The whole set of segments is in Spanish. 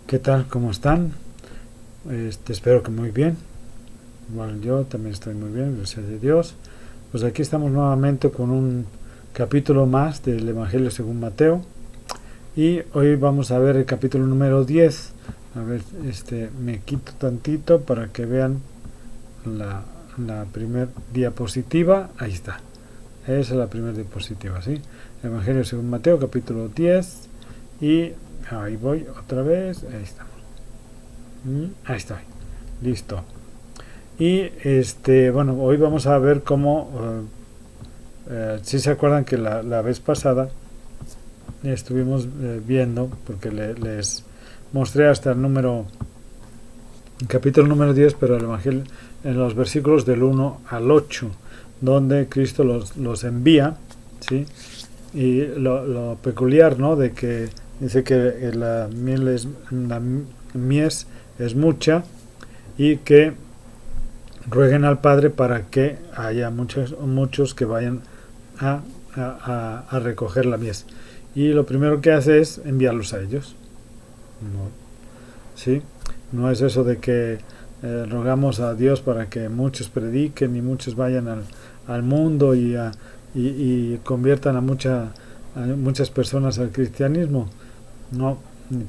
¿Qué tal? ¿Cómo están? Espero que muy bien. Igual yo también estoy muy bien, gracias a Dios. Pues aquí estamos nuevamente con un capítulo más del Evangelio según Mateo. Y hoy vamos a ver el capítulo número 10. A ver, me quito tantito para que vean la primer diapositiva. Ahí está. Esa es la primera diapositiva, ¿sí? Evangelio según Mateo, capítulo 10. Y ahí voy otra vez. Ahí está. Ahí está. Listo. Y bueno, hoy vamos a ver cómo, si se acuerdan que la vez pasada estuvimos viendo, porque les mostré hasta el capítulo número 10, pero el Evangelio en los versículos del 1 al 8, donde Cristo los envía, ¿sí? Y lo peculiar, ¿no? De que dice que la mies es mucha y que rueguen al Padre para que haya muchos que vayan a recoger la mies. Y lo primero que hace es enviarlos a ellos. No, ¿sí? No es eso de que rogamos a Dios para que muchos prediquen y muchos vayan al mundo y conviertan a muchas personas al cristianismo. No,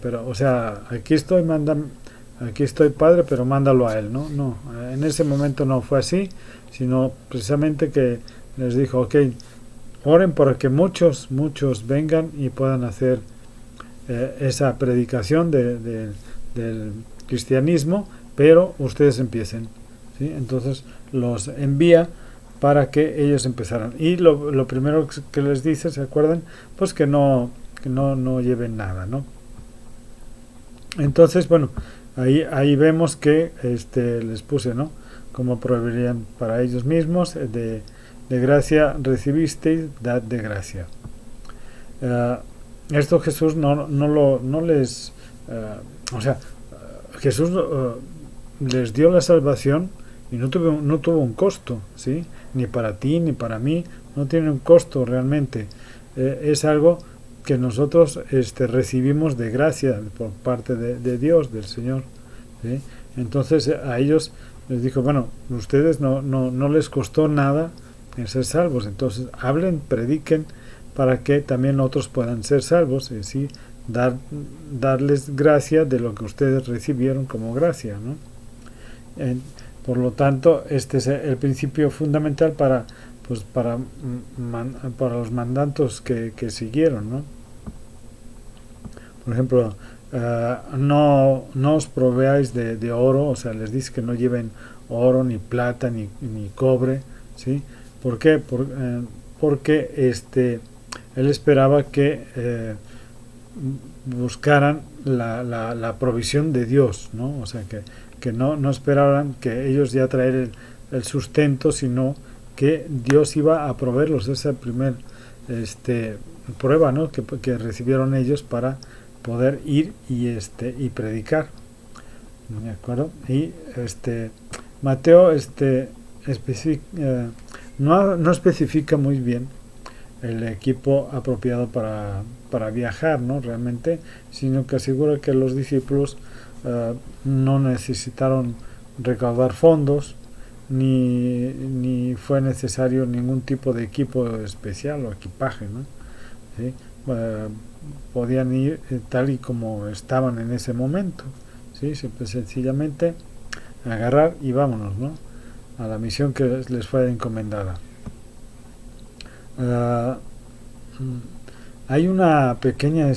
pero, o sea, aquí estoy Padre, pero mándalo a Él, ¿no? No, en ese momento no fue así, sino precisamente que les dijo, ok, oren para que muchos vengan y puedan hacer esa predicación del cristianismo, pero ustedes empiecen, ¿sí? Entonces los envía para que ellos empezaran. Y lo primero que les dice, ¿se acuerdan? Pues que no lleven nada, ¿no? Entonces, bueno, ahí vemos que les puse, ¿no? Como proveerían para ellos mismos, de gracia recibisteis, dad de gracia. Esto Jesús no les... o sea, Jesús les dio la salvación y no tuvo un costo, ¿sí? Ni para ti, ni para mí, no tiene un costo realmente. Es algo que nosotros recibimos de gracia por parte de Dios, del Señor, ¿sí? Entonces a ellos les dijo, bueno, ustedes no les costó nada en ser salvos, entonces hablen, prediquen para que también otros puedan ser salvos y así darles gracia de lo que ustedes recibieron como gracia, ¿no? Por lo tanto, este es el principio fundamental para los mandatos que siguieron, ¿no? Por ejemplo, no os proveáis de oro, o sea, les dice que no lleven oro, ni plata, ni cobre, ¿sí? ¿Por qué? Porque él esperaba que buscaran la provisión de Dios, ¿no? O sea, que no esperaran que ellos ya traer el sustento, sino que Dios iba a proveerlos. Esa primer prueba, ¿no? que recibieron ellos para poder ir y predicar, ¿de acuerdo? Y Mateo no especifica muy bien el equipo apropiado para viajar, ¿no? Realmente, sino que asegura que los discípulos no necesitaron recaudar fondos, ni fue necesario ningún tipo de equipo especial o equipaje, ¿no? ¿Sí? Podían ir tal y como estaban en ese momento, ¿sí? Sencillamente agarrar y vámonos, ¿no? A la misión que les fue encomendada. Hay una pequeña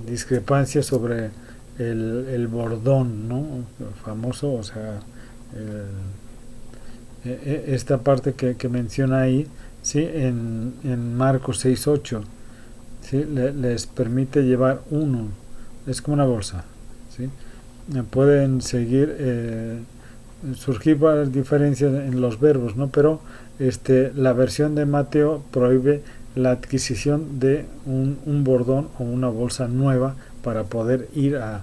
discrepancia sobre el bordón, ¿no? Famoso, o sea, esta parte que menciona ahí, ¿sí? En Marcos 6:8, ¿sí? Les permite llevar uno, es como una bolsa, ¿sí? Pueden surgir varias diferencias en los verbos, ¿no? Pero la versión de Mateo prohíbe la adquisición de un bordón o una bolsa nueva para poder ir a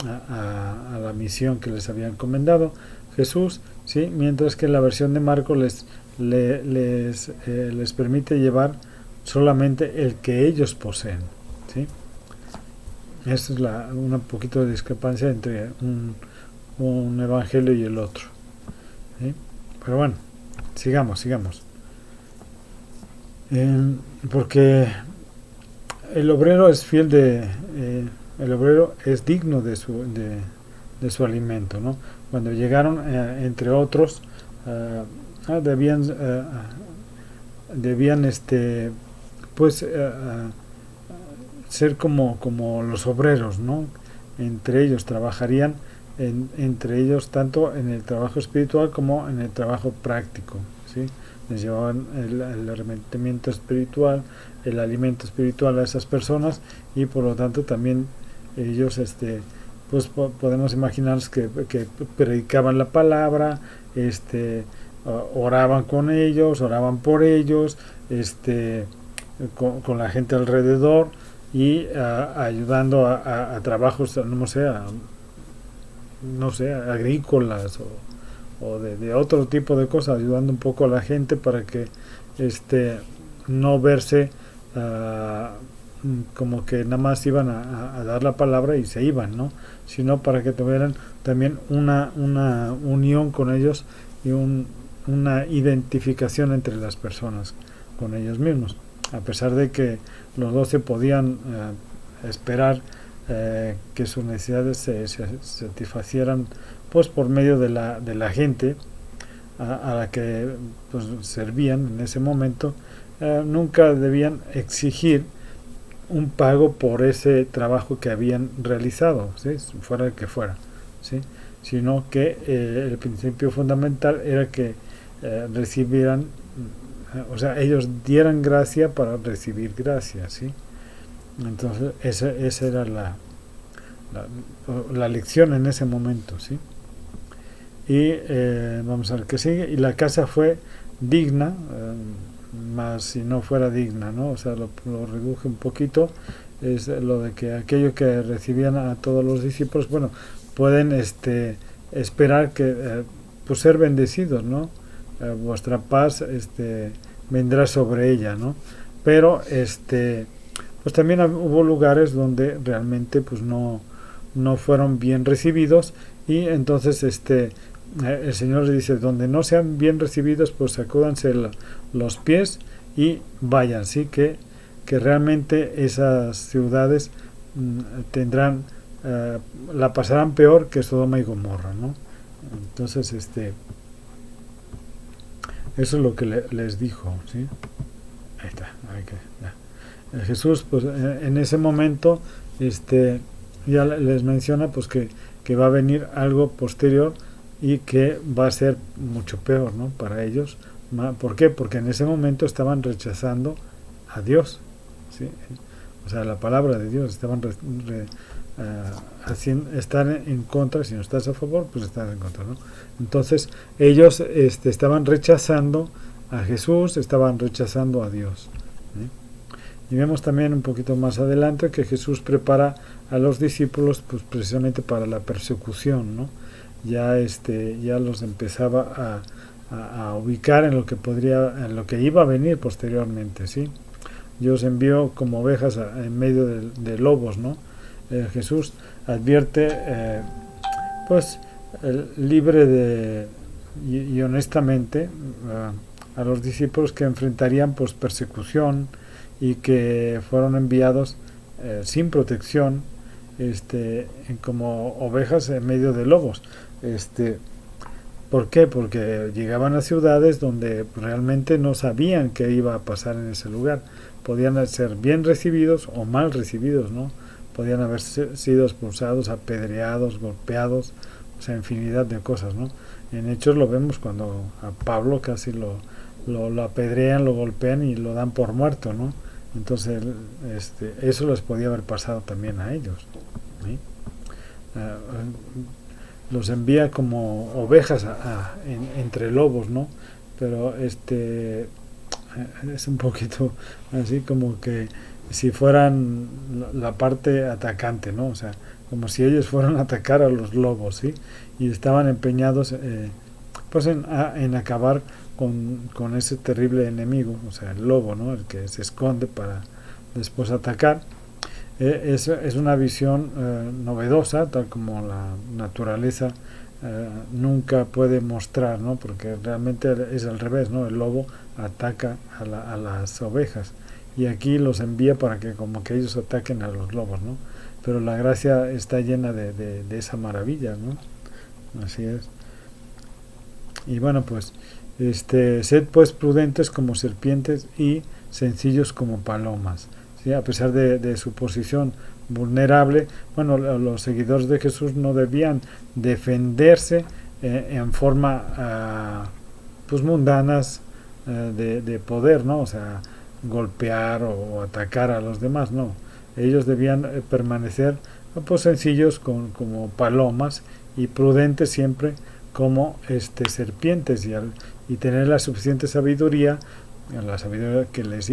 la misión que les había encomendado Jesús, ¿sí? Mientras que la versión de Marcos les permite llevar solamente el que ellos poseen, ¿sí? esa es una poquito de discrepancia entre un evangelio y el otro, ¿sí? Pero bueno, sigamos. Porque el obrero es fiel el obrero es digno de su alimento, ¿no? Cuando llegaron, entre otros, debían pues ser como los obreros, ¿no? Entre ellos trabajarían, entre ellos tanto en el trabajo espiritual como en el trabajo práctico, ¿sí? Les llevaban el arrepentimiento espiritual, el alimento espiritual a esas personas, y por lo tanto también ellos pues podemos imaginar que predicaban la palabra, oraban con ellos, oraban por ellos, con la gente alrededor, y ayudando a trabajos, no sé, agrícolas o de otro tipo de cosas, ayudando un poco a la gente para que no verse como que nada más iban a dar la palabra y se iban, ¿no? Sino para que tuvieran también una unión con ellos y una identificación entre las personas con ellos mismos, a pesar de que los 12 podían esperar que sus necesidades se satisfacieran pues por medio de la gente a la que pues servían en ese momento. Nunca debían exigir un pago por ese trabajo que habían realizado, ¿sí? Fuera el que fuera, ¿sí? Sino que el principio fundamental era que recibieran, o sea, ellos dieran gracia para recibir gracia, ¿sí? Entonces esa era la lección en ese momento, ¿sí? Y vamos a ver qué sigue. Y la casa fue digna, más si no fuera digna, ¿no? O sea, lo reduje un poquito. Es lo de que aquello que recibían a todos los discípulos, bueno, pueden esperar que pues ser bendecidos, ¿no? Vuestra paz vendrá sobre ella, ¿no? Pero pues también hubo lugares donde realmente pues no fueron bien recibidos, y entonces el Señor le dice: donde no sean bien recibidos, pues sacúdanse los pies y vayan, ¿sí? Que realmente esas ciudades tendrán, la pasarán peor que Sodoma y Gomorra, ¿no? Entonces eso es lo que les dijo, ¿sí? Ahí está, ya. Jesús pues en ese momento ya les menciona pues que va a venir algo posterior y que va a ser mucho peor, ¿no? Para ellos. ¿Por qué? Porque en ese momento estaban rechazando a Dios, ¿sí? O sea, la palabra de Dios. Estaban estar en contra. Si no estás a favor, pues estás en contra, ¿no? Entonces ellos estaban rechazando a Jesús, estaban rechazando a Dios, ¿sí? Y vemos también un poquito más adelante que Jesús prepara a los discípulos pues precisamente para la persecución, ¿no? Ya los empezaba a ubicar en lo que iba a venir posteriormente, ¿sí? Yo os envío como ovejas en medio de lobos, ¿no? Jesús advierte pues libre y honestamente a los discípulos que enfrentarían pues persecución, y que fueron enviados sin protección, como ovejas en medio de lobos. ¿Por qué? Porque llegaban a ciudades donde realmente no sabían qué iba a pasar en ese lugar. Podían ser bien recibidos o mal recibidos, ¿no? Podían haber sido expulsados, apedreados, golpeados, o sea, infinidad de cosas, ¿no? En Hechos lo vemos cuando a Pablo casi lo apedrean, lo golpean y lo dan por muerto, ¿no? Entonces eso les podía haber pasado también a ellos, ¿sí? Los envía como ovejas entre lobos, ¿no? Pero es un poquito así como que si fueran la parte atacante, ¿no? O sea, como si ellos fueran a atacar a los lobos, ¿sí? Y estaban empeñados pues en acabar con ese terrible enemigo, o sea, el lobo, ¿no? El que se esconde para después atacar. Es una visión novedosa, tal como la naturaleza nunca puede mostrar, ¿no? Porque realmente es al revés, ¿no? El lobo ataca a las ovejas y aquí los envía para que como que ellos ataquen a los lobos, ¿no? Pero la gracia está llena de esa maravilla, ¿no? Así es. Y bueno, pues sed pues prudentes como serpientes y sencillos como palomas, ¿sí? A pesar de su posición vulnerable, bueno, los seguidores de Jesús no debían defenderse en forma pues mundanas de poder, ¿no? O sea, golpear o atacar a los demás, no. Ellos debían permanecer pues sencillos como palomas y prudentes siempre como serpientes y tener la suficiente sabiduría, la sabiduría que les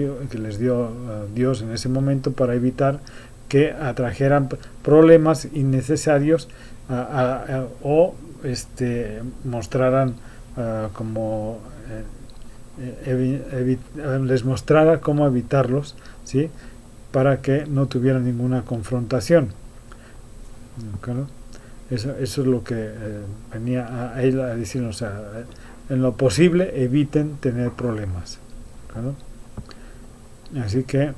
dio Dios en ese momento para evitar que atrajeran problemas innecesarios o mostraran como les mostrara cómo evitarlos, ¿sí? Para que no tuvieran ninguna confrontación. ¿Claro? Eso es lo que venía a él a decir, o sea, en lo posible eviten tener problemas. ¿Claro? Así que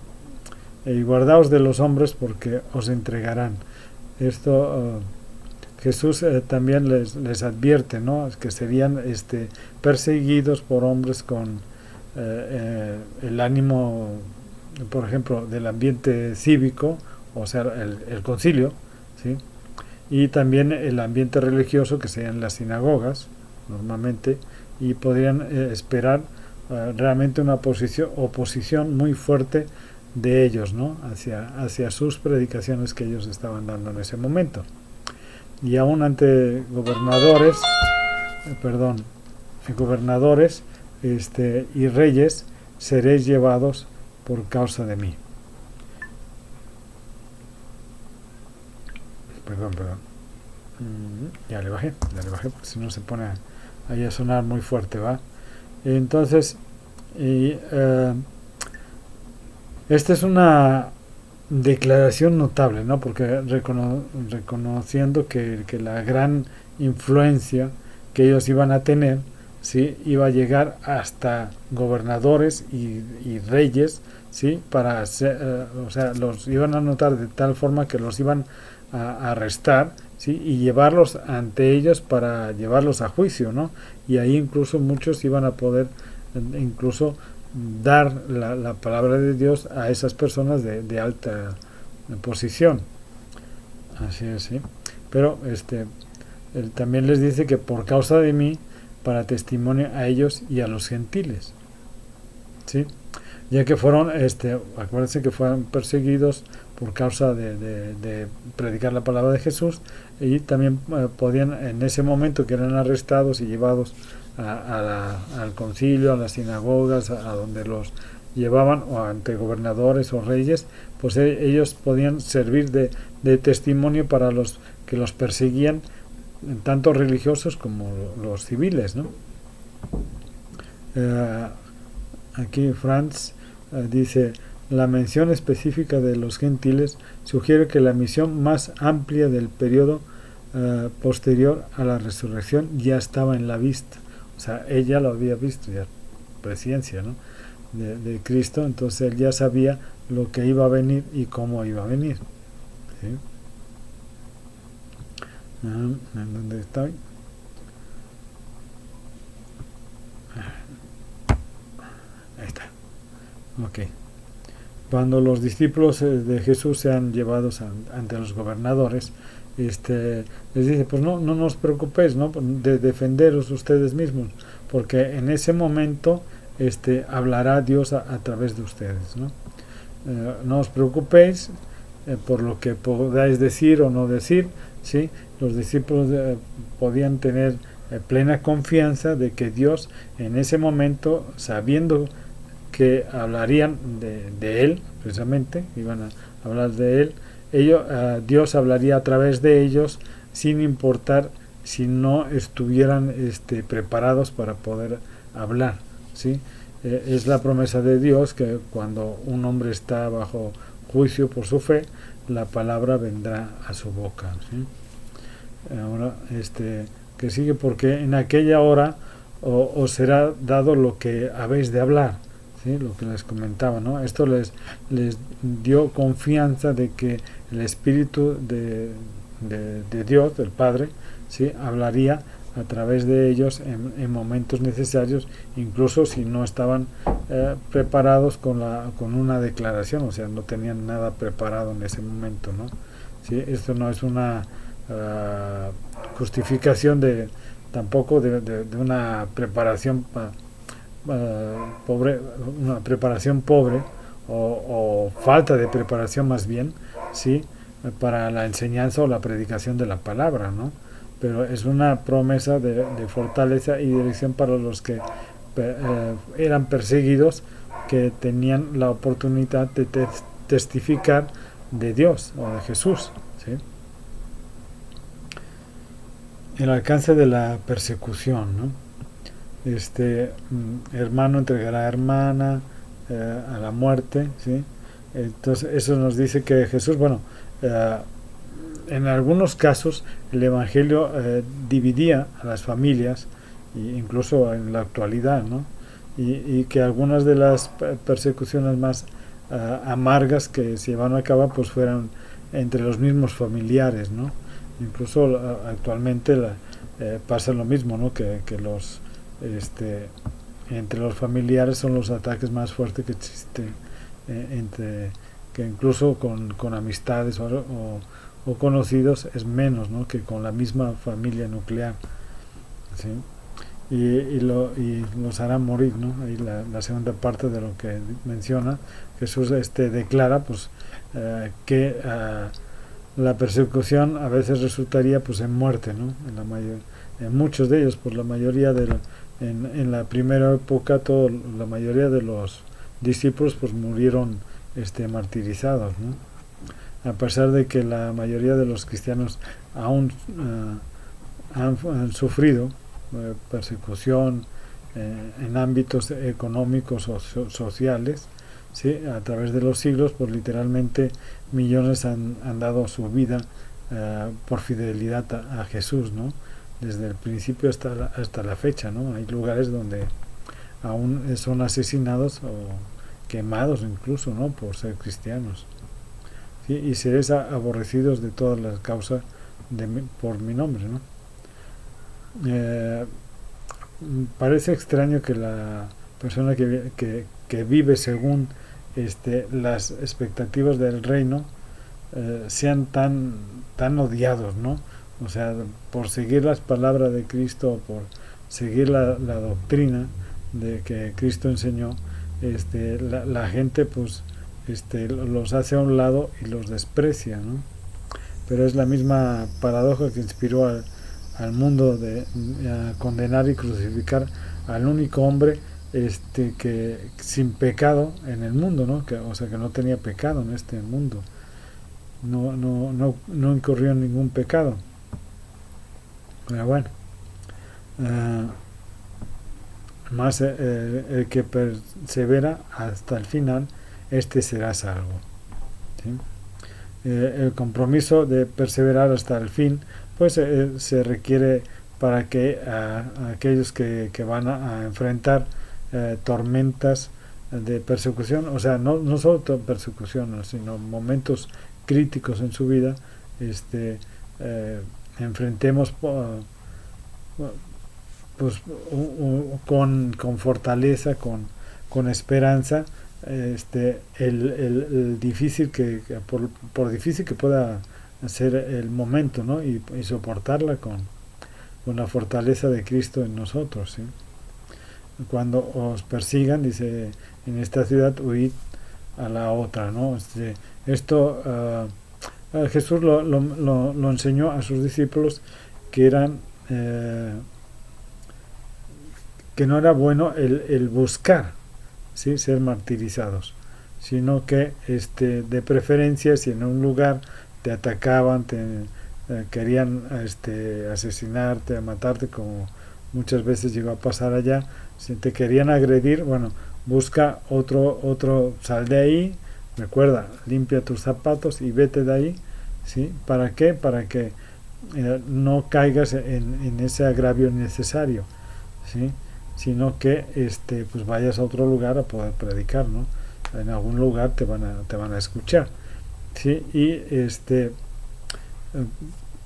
guardaos de los hombres porque os entregarán. Esto Jesús también les advierte, ¿no? Que serían perseguidos por hombres con el ánimo, por ejemplo, del ambiente cívico, o sea, el concilio, ¿sí? Y también el ambiente religioso, que serían las sinagogas, normalmente, y podrían esperar realmente una oposición muy fuerte de ellos, ¿no? Hacia sus predicaciones que ellos estaban dando en ese momento. Y aún ante gobernadores y reyes seréis llevados por causa de mí. Perdón. Ya le bajé, porque si no se pone ahí a sonar muy fuerte, ¿va? Entonces, esta es una declaración notable, ¿no? Porque reconociendo que la gran influencia que ellos iban a tener, ¿sí? Iba a llegar hasta gobernadores y reyes, ¿sí? Para hacer, o sea, los iban a notar de tal forma que los iban a arrestar, ¿sí? Y llevarlos ante ellos para llevarlos a juicio, ¿no? Y ahí incluso muchos iban a poder incluso dar la palabra de Dios a esas personas de alta posición. Así es, ¿sí? Pero él también les dice que por causa de mí, para testimonio a ellos y a los gentiles, ¿sí? Ya que fueron, acuérdense que fueron perseguidos por causa de predicar la palabra de Jesús, y también podían en ese momento que eran arrestados y llevados al concilio, a las sinagogas, a donde los llevaban, o ante gobernadores o reyes, pues ellos podían servir de testimonio para los que los perseguían, tanto religiosos como los civiles, ¿no? Aquí Franz dice: la mención específica de los gentiles sugiere que la misión más amplia del periodo posterior a la resurrección ya estaba en la vista. O sea, ella lo había visto, ya presencia, ¿no? de Cristo, entonces él ya sabía lo que iba a venir y cómo iba a venir, ¿sí? ¿En dónde estoy? Ahí está. Ok. Cuando los discípulos de Jesús sean llevados ante los gobernadores, les dice, pues no os preocupéis, ¿no? De defenderos ustedes mismos, porque en ese momento hablará Dios a través de ustedes, ¿no? No os preocupéis por lo que podáis decir o no decir, ¿sí? Los discípulos podían tener plena confianza de que Dios en ese momento, sabiendo que hablarían de él, precisamente, iban a hablar de él, Dios hablaría a través de ellos, sin importar si no estuvieran preparados para poder hablar, ¿sí? Es la promesa de Dios que cuando un hombre está bajo juicio por su fe, la palabra vendrá a su boca, ¿sí? Ahora, que sigue, porque en aquella hora os será dado lo que habéis de hablar, ¿sí? Lo que les comentaba, ¿no? Esto les dio confianza de que el Espíritu de Dios, del Padre, ¿sí? Hablaría a través de ellos en momentos necesarios, incluso si no estaban preparados con una declaración, o sea, no tenían nada preparado en ese momento, ¿no? ¿Sí? Esto no es una justificación tampoco de una preparación pobre, una preparación pobre o falta de preparación más bien, sí, para la enseñanza o la predicación de la palabra, ¿no? Pero es una promesa de fortaleza y dirección para los que eran perseguidos, que tenían la oportunidad de testificar de Dios o de Jesús, ¿sí? El alcance de la persecución, ¿no? Hermano entregará a hermana a la muerte, ¿sí? Entonces eso nos dice que Jesús, bueno, en algunos casos el Evangelio dividía a las familias, incluso en la actualidad, ¿no? Y que algunas de las persecuciones más amargas que se llevaron a cabo pues fueran entre los mismos familiares, ¿no? Incluso actualmente pasa lo mismo, ¿no? Que los entre los familiares son los ataques más fuertes que existen, que incluso con amistades o conocidos es menos, ¿no? Que con la misma familia nuclear, ¿sí? Y los hará morir, ¿no? Ahí la segunda parte de lo que menciona Jesús declara pues que la persecución a veces resultaría pues en muerte, ¿no? En muchos de ellos, pues la mayoría en la primera época la mayoría de los discípulos pues murieron martirizados, ¿no? A pesar de que la mayoría de los cristianos aún han sufrido persecución en ámbitos económicos o sociales, ¿sí? A través de los siglos, pues literalmente millones han dado su vida por fidelidad a Jesús, ¿no? Desde el principio hasta la fecha, ¿no? Hay lugares donde aún son asesinados o quemados incluso, ¿no? Por ser cristianos, ¿sí? Y seréis aborrecidos de todas las causas por mi nombre, ¿no? Parece extraño que la persona que vive según las expectativas del reino sean tan odiados, ¿no? O sea, por seguir las palabras de Cristo, por seguir la doctrina de que Cristo enseñó, la gente pues los hace a un lado y los desprecia, ¿no? Pero es la misma paradoja que inspiró al mundo a condenar y crucificar al único hombre que sin pecado en el mundo, ¿no? O sea, que no tenía pecado en este mundo, no incurrió en ningún pecado. Pero bueno, más el que persevera hasta el final, será salvo, ¿sí? El compromiso de perseverar hasta el fin pues se requiere para que aquellos que van a enfrentar tormentas de persecución, o sea, no solo persecución, sino momentos críticos en su vida, enfrentemos pues con fortaleza, con esperanza, el difícil por difícil que pueda ser el momento, ¿no? Y soportarla con la fortaleza de Cristo en nosotros, ¿sí? Cuando os persigan, dice, en esta ciudad huid a la otra, ¿no? Esto Jesús lo enseñó a sus discípulos, que no era bueno el buscar, ¿sí? Ser martirizados, sino que de preferencia, si en un lugar te atacaban, querían asesinarte, matarte, como muchas veces llegó a pasar allá, si te querían agredir, bueno, busca otro, sal de ahí, recuerda, limpia tus zapatos y vete de ahí, ¿sí? ¿Para qué? Para que no caigas en ese agravio innecesario, ¿sí? Sino que pues vayas a otro lugar a poder predicar, ¿no? En algún lugar te van a escuchar, ¿sí? Y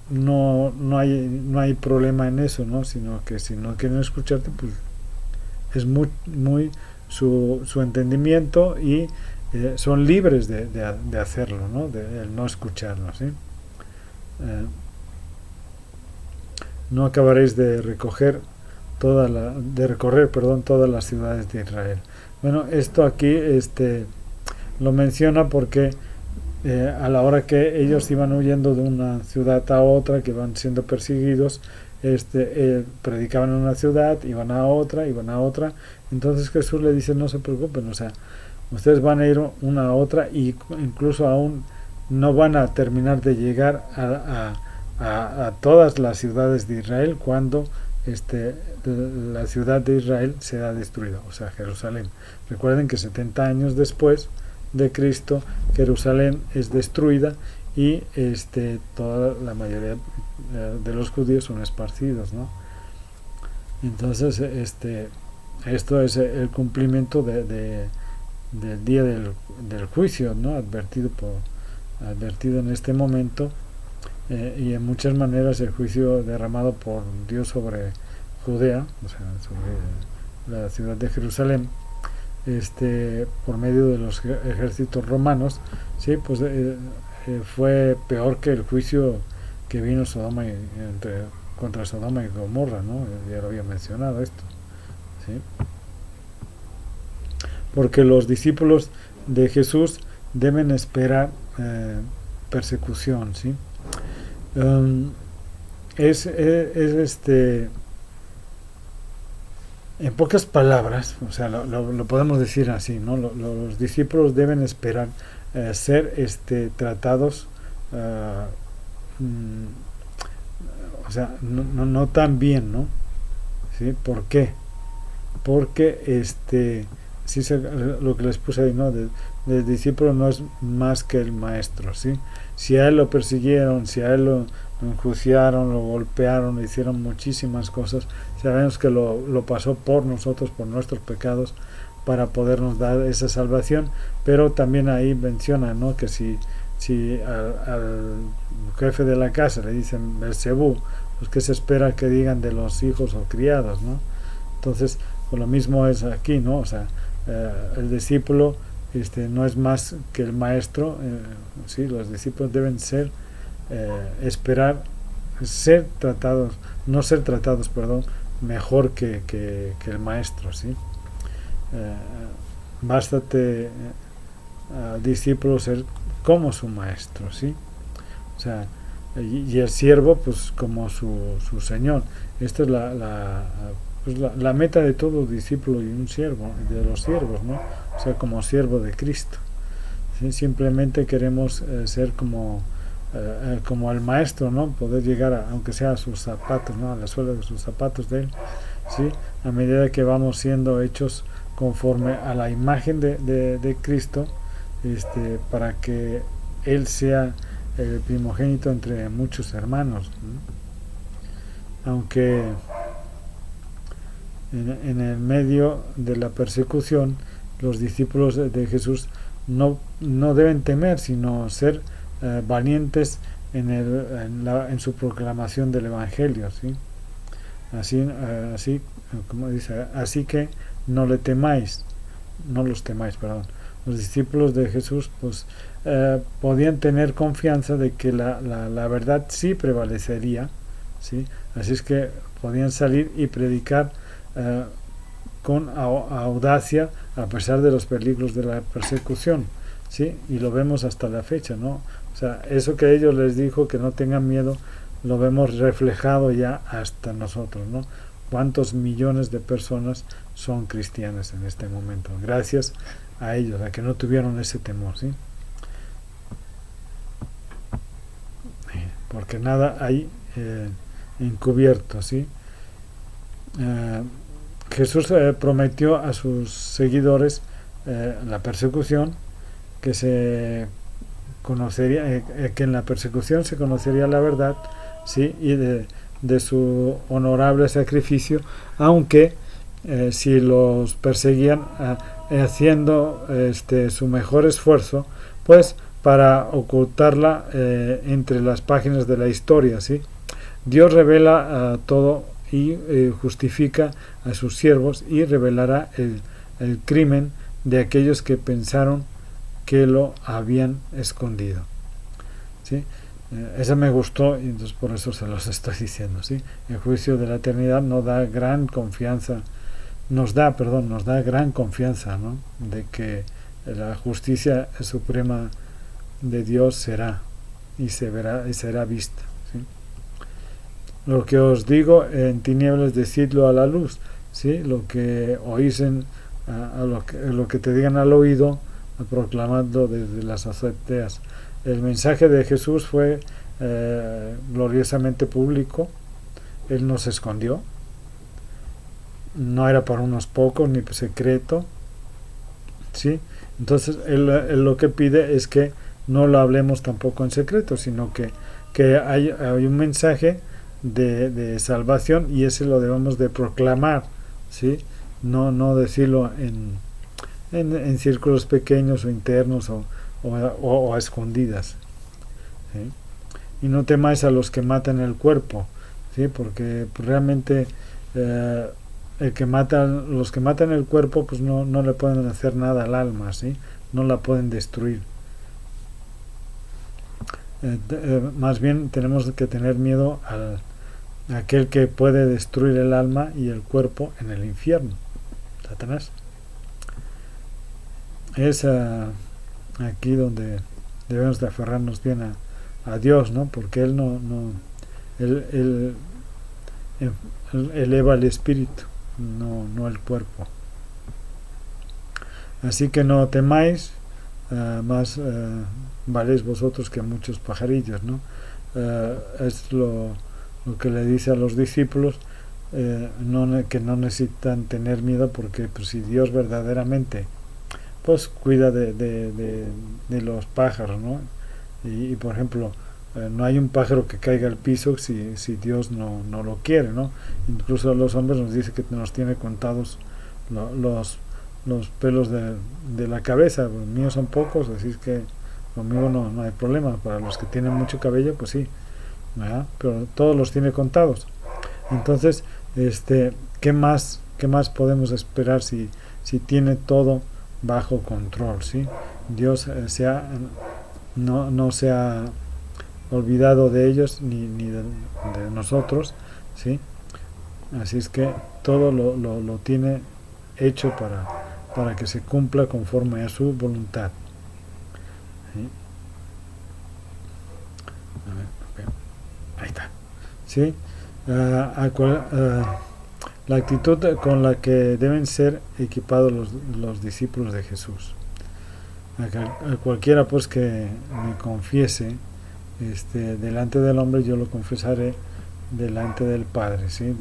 no hay problema en eso, ¿no? Sino que si no quieren escucharte, pues es muy su entendimiento, y son libres de hacerlo, ¿no? De el no escucharlo, ¿sí? No acabaréis de recorrer, todas las ciudades de Israel. Bueno, esto aquí lo menciona porque a la hora que ellos iban huyendo de una ciudad a otra, que van siendo perseguidos, predicaban en una ciudad, iban a otra, entonces Jesús le dice: no se preocupen, o sea, ustedes van a ir una a otra, y incluso aún no van a terminar de llegar a todas las ciudades de Israel cuando la ciudad de Israel será destruida, o sea, Jerusalén. Recuerden que 70 años después de Cristo, Jerusalén es destruida, y toda la mayoría de los judíos son esparcidos, ¿no? Entonces esto es el cumplimiento del día del juicio, ¿no? Advertido en este momento, y en muchas maneras el juicio derramado por Dios sobre Judea, o sea, sobre la ciudad de Jerusalén, por medio de los ejércitos romanos, sí, pues fue peor que el juicio que vino contra Sodoma y Gomorra, ¿no? Ya lo había mencionado esto, ¿sí? Porque los discípulos de Jesús deben esperar persecución, ¿sí? En pocas palabras, o sea, lo podemos decir así, ¿no? Los discípulos deben esperar ser tratados, o sea, no tan bien, ¿no? ¿Sí? ¿Por qué? Porque sí, lo que les puse ahí, ¿no? El discípulo no es más que el maestro, ¿sí? Si a él lo persiguieron, si a él lo enjuiciaron, lo golpearon, le hicieron muchísimas cosas, sabemos que lo pasó por nosotros, por nuestros pecados, para podernos dar esa salvación. Pero también ahí menciona, ¿no? Que si al jefe de la casa le dicen Belcebú, pues ¿qué se espera que digan de los hijos o criados, ¿no? Entonces, pues lo mismo es aquí, ¿no? O sea, el discípulo no es más que el maestro, ¿sí? Los discípulos deben esperar no ser tratados, mejor que el maestro, ¿sí? Bástate, discípulo, ser como su maestro, ¿sí? O sea, y el siervo, pues, como su señor. Esta es la meta de todo discípulo y un siervo, de los siervos, ¿no? O sea, como siervo de Cristo, ¿sí? Simplemente queremos ser como el maestro, ¿no? Poder llegar aunque sea a sus zapatos, ¿no? A la suela de sus zapatos de él, ¿sí? A medida que vamos siendo hechos conforme a la imagen de Cristo, para que él sea el primogénito entre muchos hermanos, ¿no? Aunque en el medio de la persecución, los discípulos de Jesús no deben temer, sino ser valientes en su proclamación del Evangelio, ¿sí? Así como dice, así que no los temáis, Los discípulos de Jesús, pues, podían tener confianza de que la verdad sí prevalecería, ¿sí? Así es que podían salir y predicar con audacia, a pesar de los peligros de la persecución, ¿sí? Y lo vemos hasta la fecha, ¿no? O sea, eso que ellos les dijo, que no tengan miedo, lo vemos reflejado ya hasta nosotros, ¿no? Cuántos millones de personas son cristianas en este momento, gracias a ellos, a que no tuvieron ese temor, ¿sí? Porque nada hay encubierto, ¿sí? Jesús prometió a sus seguidores la persecución, que se conocería, que en la persecución se conocería la verdad, ¿sí? Y de su honorable sacrificio, aunque si los perseguían haciendo su mejor esfuerzo, pues para ocultarla entre las páginas de la historia, ¿sí? Dios revela todo y justifica a sus siervos y revelará el crimen de aquellos que pensaron que lo habían escondido, ¿sí? Esa me gustó y entonces por eso se los estoy diciendo, ¿sí? El juicio de la eternidad nos da gran confianza, nos da gran confianza, ¿no? De que la justicia suprema de Dios será y será vista, ¿sí? Lo que os digo en tinieblas, decidlo a la luz, ¿sí? Lo que oís lo que te digan al oído, proclamando desde las azoteas. El mensaje de Jesús fue gloriosamente público. Él no se escondió, no era para unos pocos ni secreto, ¿sí? Entonces él lo que pide es que no lo hablemos tampoco en secreto, sino que hay un mensaje de salvación y ese lo debemos de proclamar, ¿sí? No decirlo en círculos pequeños o internos o a escondidas, ¿sí? Y no temáis a los que matan el cuerpo, ¿sí? Porque realmente los que matan el cuerpo pues no le pueden hacer nada al alma, ¿sí? No la pueden destruir. Más bien tenemos que tener miedo a aquel que puede destruir el alma y el cuerpo en el infierno, Satanás. Es aquí donde debemos de aferrarnos bien a Dios, ¿no? Porque él él eleva el espíritu, no el cuerpo. Así que no temáis, más valéis vosotros que muchos pajarillos, ¿no? Es lo que le dice a los discípulos, que no necesitan tener miedo, porque pues, si Dios verdaderamente pues cuida de los pájaros, ¿no? Y por ejemplo, no hay un pájaro que caiga al piso si Dios no lo quiere, ¿no? Incluso los hombres nos dice que nos tiene contados los pelos de la cabeza. Los míos son pocos, así es que conmigo no hay problema. Para los que tienen mucho cabello, pues sí, ¿verdad? Pero todos los tiene contados. Entonces, ¿qué más podemos esperar si tiene todo bajo control, ¿sí? Dios no se ha olvidado de ellos ni de nosotros, ¿sí? Así es que todo lo tiene hecho para que se cumpla conforme a su voluntad, ¿sí? A ver, ahí está, ¿sí? La actitud con la que deben ser equipados los discípulos de Jesús. A cualquiera pues que me confiese delante del hombre, yo lo confesaré delante del Padre, ¿sí?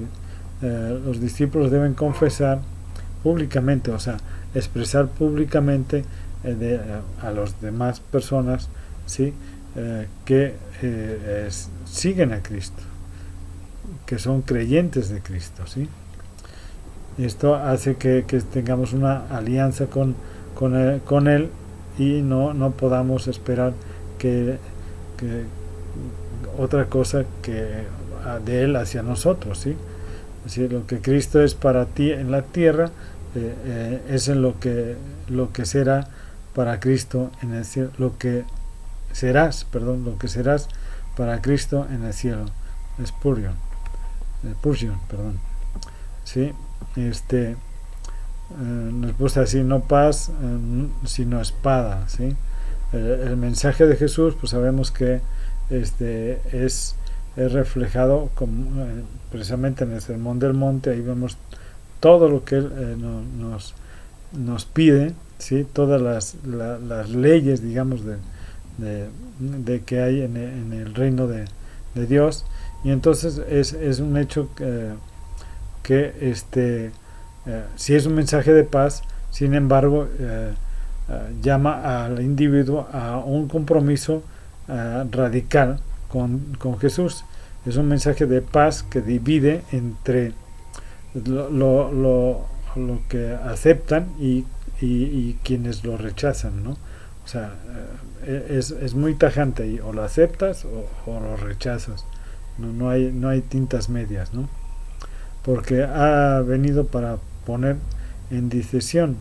Los discípulos deben confesar públicamente, o sea, expresar públicamente a las demás personas, ¿sí? Que siguen a Cristo, que son creyentes de Cristo, ¿sí? Esto hace que tengamos una alianza con Él y no podamos esperar que otra cosa que de Él hacia nosotros, ¿sí? Así, lo que Cristo es para ti en la tierra, es en lo que será para Cristo en el cielo, lo que serás para Cristo en el cielo. Spurgeon, perdón. ¿Sí? Nos puso así: no paz, sino espada, ¿sí? El mensaje de Jesús, pues sabemos que es reflejado precisamente en el Sermón del Monte. Ahí vemos todo lo que Él nos pide, ¿sí? Todas las leyes, digamos, de que hay en el reino de Dios. Y entonces es un hecho que si es un mensaje de paz, sin embargo, llama al individuo a un compromiso radical con Jesús. Es un mensaje de paz que divide entre lo que aceptan y quienes lo rechazan, ¿no? O sea, es muy tajante, y o lo aceptas o lo rechazas. No hay tintas medias, ¿no? Porque ha venido para poner en decisión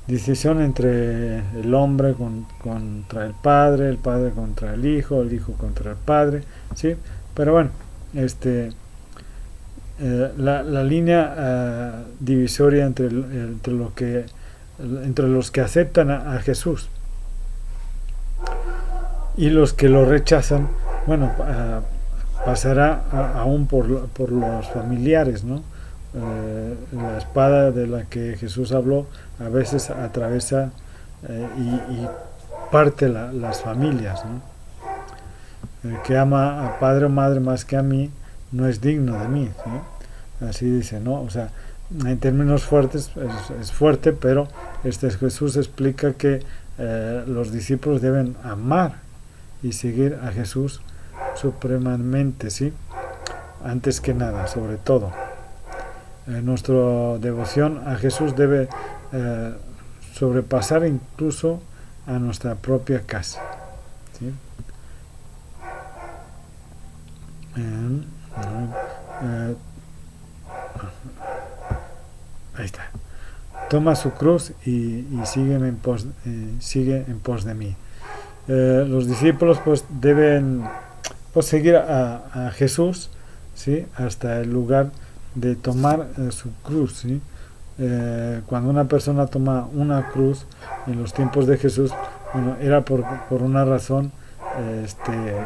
entre el hombre contra el padre contra el hijo contra el padre, ¿sí? Pero bueno, la línea divisoria entre los que aceptan a Jesús y los que lo rechazan, bueno, pasará aún por los familiares, ¿no? La espada de la que Jesús habló a veces atraviesa y parte las familias, ¿no? El que ama a padre o madre más que a mí no es digno de mí, ¿sí? Así dice, ¿no? O sea, en términos fuertes es fuerte, pero Jesús explica que los discípulos deben amar y seguir a Jesús supremamente, ¿sí? Antes que nada, sobre todo. Nuestra devoción a Jesús debe sobrepasar incluso a nuestra propia casa, ¿sí? Ahí está. Toma su cruz y sigue en pos de mí. Los discípulos pues deben seguir a Jesús, ¿sí? Hasta el lugar de tomar su cruz, ¿sí? Cuando una persona toma una cruz en los tiempos de Jesús, bueno, era por una razón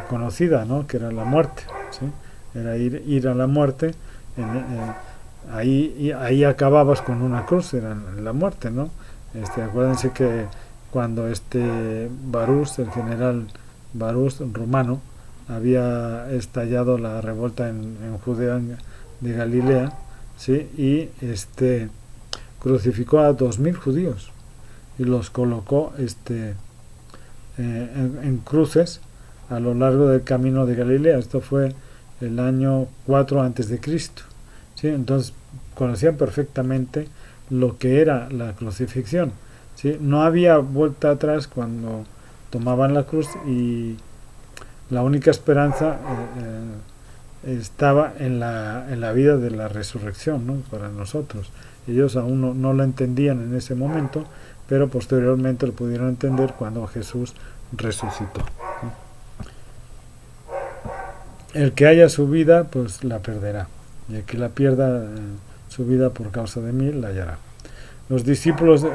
conocida, ¿no? Que era la muerte, ¿sí? Era ir a la muerte. Ahí acababas con una cruz, era la muerte, ¿no? Acuérdense que cuando Barús, el general Barús romano, había estallado la revolta en Judea de Galilea, ¿sí? Y crucificó a 2000 judíos y los colocó en cruces a lo largo del camino de Galilea. Esto fue el año 4 antes de Cristo, ¿sí? Entonces conocían perfectamente lo que era la crucifixión, ¿sí? No había vuelta atrás cuando tomaban la cruz, y la única esperanza estaba en la vida de la resurrección, ¿no? Para nosotros. Ellos aún no lo entendían en ese momento, pero posteriormente lo pudieron entender cuando Jesús resucitó. El que haya su vida, pues la perderá, y el que la pierda su vida por causa de mí, la hallará. Los discípulos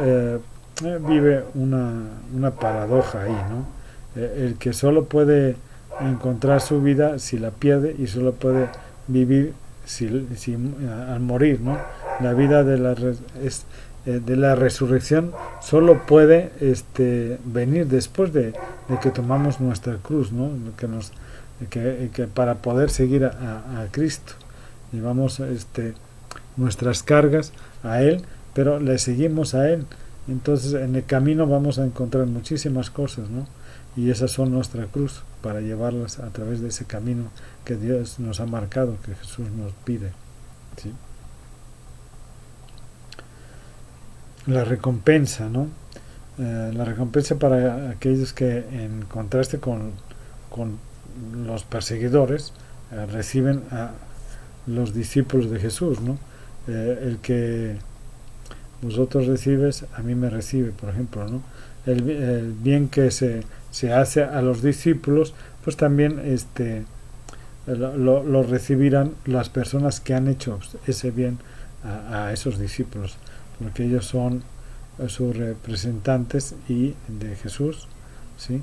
vive una paradoja ahí, ¿no? El que solo puede encontrar su vida si la pierde, y solo puede vivir al morir, ¿no? La vida de la resurrección solo puede venir después de que tomamos nuestra cruz, ¿no? Que para poder seguir a Cristo llevamos nuestras cargas a Él, pero le seguimos a Él. Entonces en el camino vamos a encontrar muchísimas cosas, ¿no? Y esas son nuestra cruz, para llevarlas a través de ese camino que Dios nos ha marcado, que Jesús nos pide, ¿sí? La recompensa, ¿no? La recompensa para aquellos que, en contraste con los perseguidores, reciben a los discípulos de Jesús, ¿no? El que vosotros recibes, a mí me recibe, por ejemplo, ¿no? El bien que se hace a los discípulos, pues también lo recibirán las personas que han hecho ese bien a esos discípulos, porque ellos son sus representantes y de Jesús, ¿sí?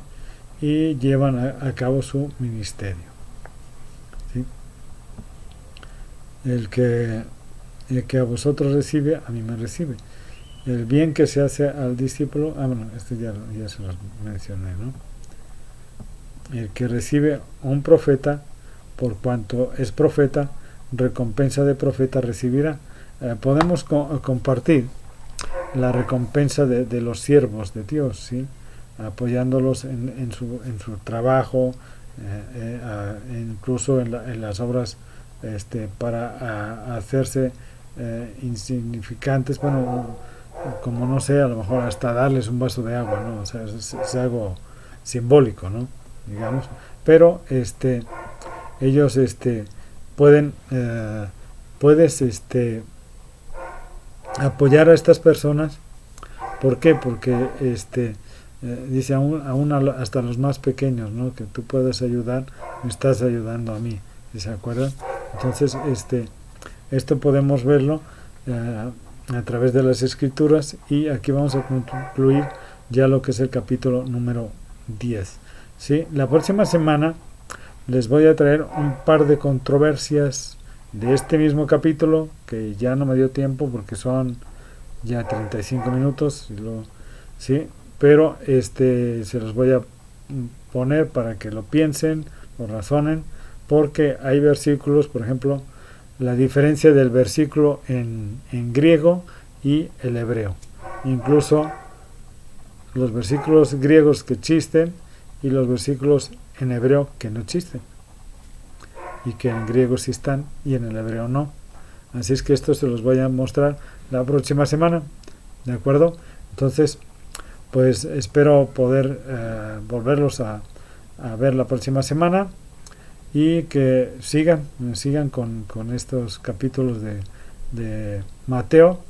Y llevan a cabo su ministerio, ¿sí? El que a vosotros recibe, a mí me recibe. El bien que se hace al discípulo, bueno, ya se los mencioné, ¿no? El que recibe a un profeta, por cuanto es profeta, recompensa de profeta recibirá. Podemos compartir la recompensa de los siervos de Dios, ¿sí? Apoyándolos en su trabajo, incluso en las obras para hacerse insignificantes, bueno, como no sé, a lo mejor hasta darles un vaso de agua, ¿no? O sea, es algo simbólico, ¿no? Digamos, pero ellos pueden puedes apoyar a estas personas. ¿Por qué? Porque dice aún hasta los más pequeños, ¿no? Que tú puedes ayudar, me estás ayudando a mí, ¿se acuerdan? Entonces esto podemos verlo a través de las escrituras, y aquí vamos a concluir ya lo que es el capítulo número 10. ¿Sí? La próxima semana les voy a traer un par de controversias de este mismo capítulo, que ya no me dio tiempo porque son ya 35 minutos, ¿sí? Pero se los voy a poner para que lo piensen, lo razonen, porque hay versículos, por ejemplo, la diferencia del versículo en griego y el hebreo. Incluso los versículos griegos que existen y los versículos en hebreo que no existen. Y que en griego sí están y en el hebreo no. Así es que esto se los voy a mostrar la próxima semana. ¿De acuerdo? Entonces, pues espero poder volverlos a ver la próxima semana, y que sigan con estos capítulos de Mateo.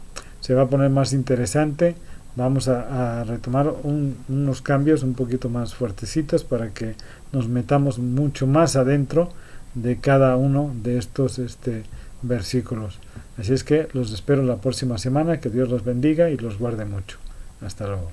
Se va a poner más interesante. Vamos a retomar unos cambios un poquito más fuertecitos para que nos metamos mucho más adentro de cada uno de estos versículos. Así es que los espero la próxima semana. Que Dios los bendiga y los guarde mucho. Hasta luego.